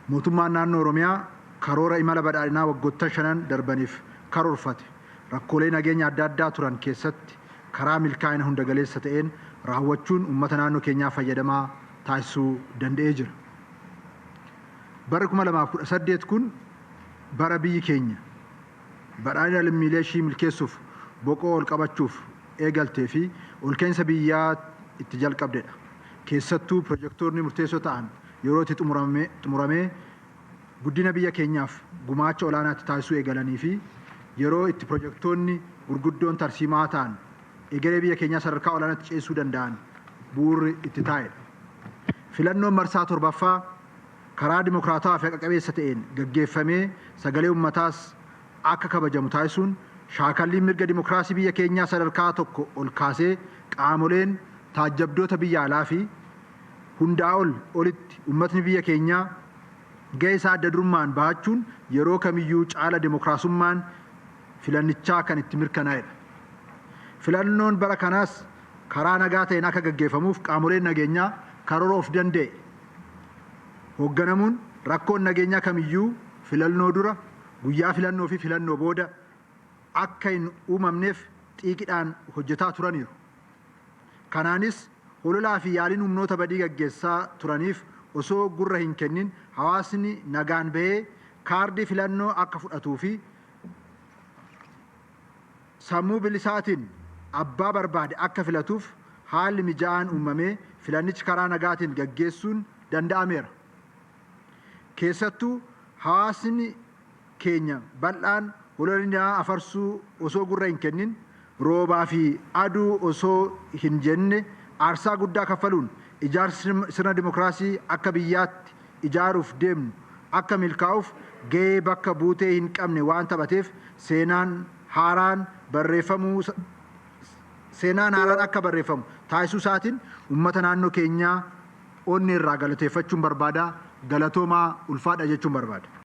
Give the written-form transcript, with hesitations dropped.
mootummaan naannoo Oromiyaa karoora imala badhaadhinaa waggoota 5 darbaniif karoorfate rakkoolee nageenya adda addaa turan keessatti karaa milkaa'ina hunda galeessa ta'een raawwachuun uummata naannoo keenyaa fayyadamaa taasisuu danda'ee jira. Bara 2018 kun bara biyyi keenya badhaadhina lammiilee ishii milkeessuuf boqoo ol qabachuuf eegaltee fi ol ka'insa biyyaa itti jalqabdedha. Keessattuu pirojektoonni murteessoo ta'an yeroo itti xumuramee guddina biyya keenyaaf gumaacha olaanaatti taasisuu eegalanii fi yeroo itti pirojektoonni gurguddoon tarsiimaa ta'an egeree biyya keenyaa sadarkaa olaanaatti ceesisuu danda'an bu'uurri itti taa'edha. Filannoon marsaa 7ffaa karaa dimokiraatawaa fi haqa qabeessa ta'een gaggeeffamee sagalee uummataas akka kabajamu taasisuun shaakalliin mirga dimokiraasii biyya keenyaa sadarkaa tokko ol kaasee qaamoleen taajjabdoota biyya alaa fi hundaa olitti uummatni biyya keenyaa ga'ee isaa adda durummaan bahachuun yeroo kamiyyuu caala dimokiraasummaan filannichaa kan itti mirkanaa'edha. Filannoon bara kanaas karaa nagaa ta'een akka gaggeeffamuuf qaamoleen nageenyaa karoora of danda'e hoogganamuun rakkoon nageenyaa kamiyyuu filannoo dura, guyyaa filannoo fi filannoo booda akka hin uumamneef xiiqiidhaan hojjetaa turaniiru. Kanaanis hololaa fi yaaliin humnoota badii gaggeessaa turaniif osoo gurra hin kennin hawaasni nagaan bahee kaardii filannoo akka fudhatuu fi sammuu bilisaatiin abbaa barbaade akka filatuuf haalli mijaa'aan uumamee filannichi karaa nagaatiin gaggeessuun danda'ameera. Keessattuu hawaasni keenya bal'aan hololinaa afarsuu osoo gurra hin kennin roobaa fi aduu osoo hin jenne aarsaa guddaa kaffaluun ijaarsi sirna dimokiraasii akka biyyaatti ijaaruuf deemnu akka milkaa'uuf ga'ee bakka buutee hin qabne waan taphateef seenaan haaraan akka barreeffamu taasisuu isaatiin uummata naannoo keenyaa onnee irraa galateeffachuun barbaada. Galatoomaa ulfaadha jechuun barbaada.